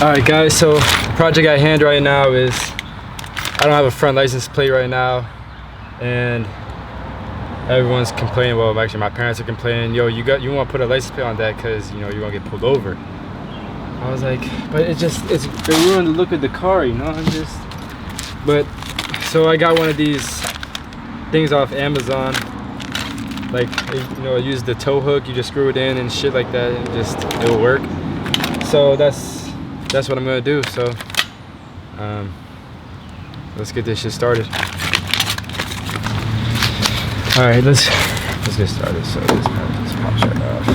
Alright guys, so the project at hand right now is I don't have a front license plate right now, and everyone's complaining. Well, actually my parents are complaining, yo, you want to put a license plate on that because, you know, you're gonna get pulled over. I was like, but it ruined the look of the car, you know. But so I got one of these things off Amazon, like, you know, I use the tow hook, you just screw it in and shit like that, and it'll work. So that's what I'm gonna do. So let's get this shit started. All right, let's get started. So this pops right off.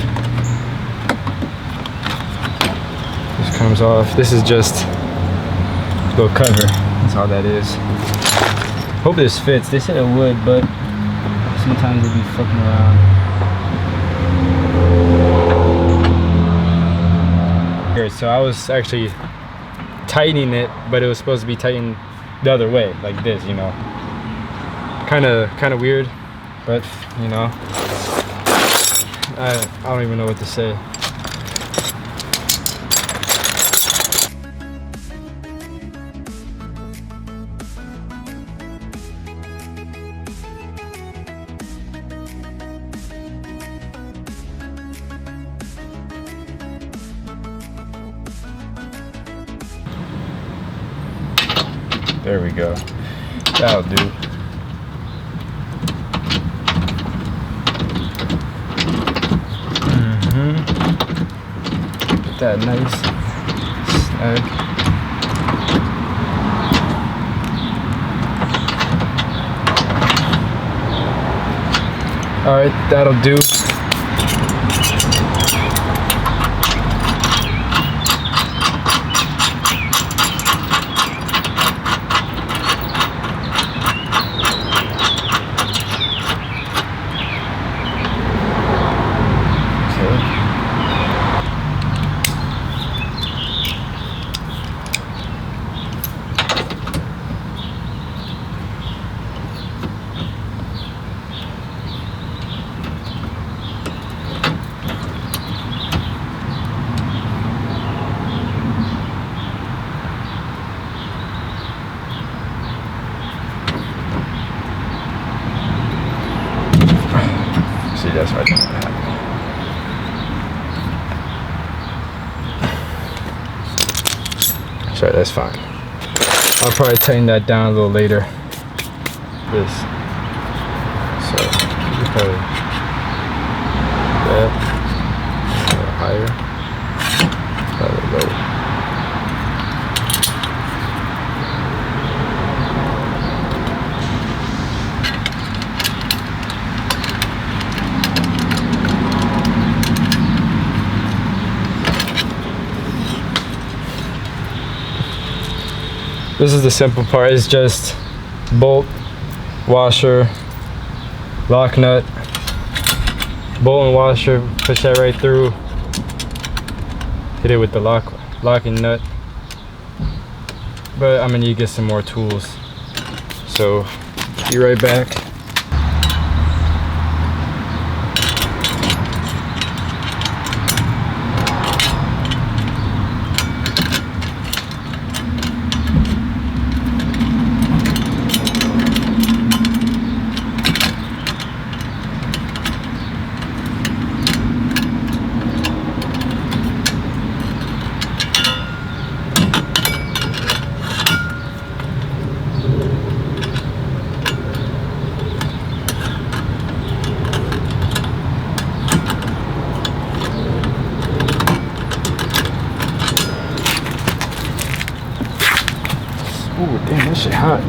This comes off. This is just a little cover. That's all that is. Hope this fits. They said it would, but sometimes they be fucking around. Here, so I was actually tightening it, but it was supposed to be tightened the other way, like this, you know. Kind of weird, but you know, I don't even know what to say. There we go. That'll do. Get that nice snug. All right, that'll do. See, that's what I think happened. Sorry, that's fine. I'll probably tighten that down a little later. This. So, probably that. A little higher. Probably lower. This is the simple part. It's just bolt, washer, lock nut, bolt and washer, push that right through, hit it with the locking nut. But I'm gonna need to get some more tools, so be right back. Ooh, damn, that shit hot.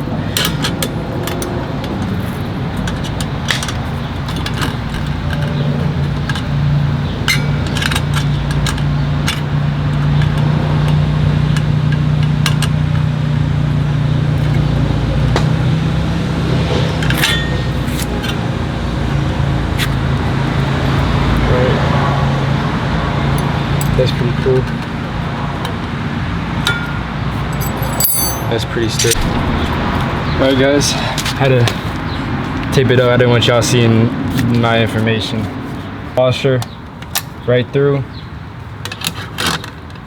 Right. That's pretty cool. That's pretty stiff. Alright guys, had to tape it up. I didn't want y'all seeing my information. Washer right through,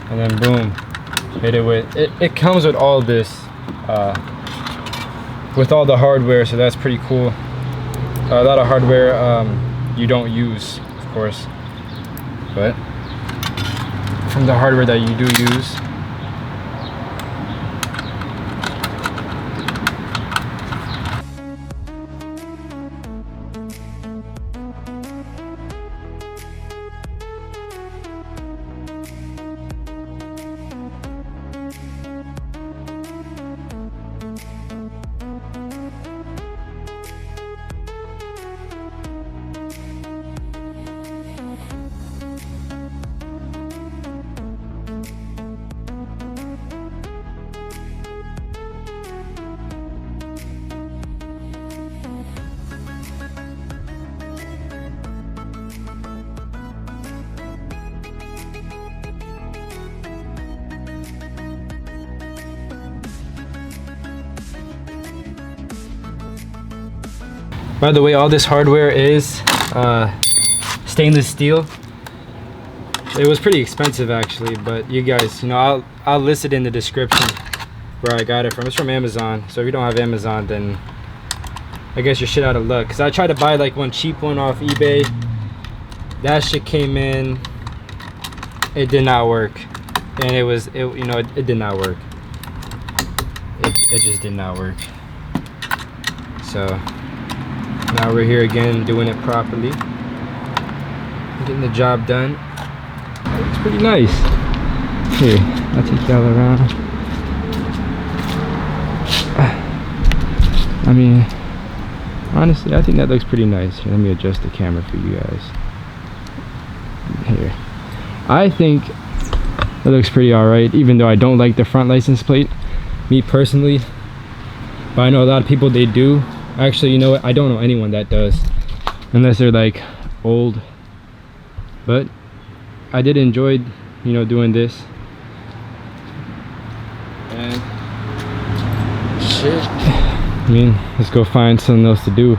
and then boom, Made it with it comes with all this with all the hardware, so that's pretty cool. A lot of hardware you don't use, of course, but from the hardware that you do use, by the way, all this hardware is stainless steel. It was pretty expensive actually, but you guys, you know, I'll list it in the description where I got it from. It's from Amazon, so if you don't have Amazon, then I guess you're shit out of luck. Cause I tried to buy like one cheap one off eBay. That shit came in, it did not work, and it did not work. It just did not work. So now we're here again, doing it properly, getting the job done. It's pretty nice. Here, I'll take y'all around. I mean, honestly, I think that looks pretty nice. Here, let me adjust the camera for you guys. Here, I think that looks pretty alright, even though I don't like the front license plate, me personally. But I know a lot of people, they do. Actually, you know what, I don't know anyone that does, unless they're like old. But I did enjoy, you know, doing this. And shit, I mean, let's go find something else to do.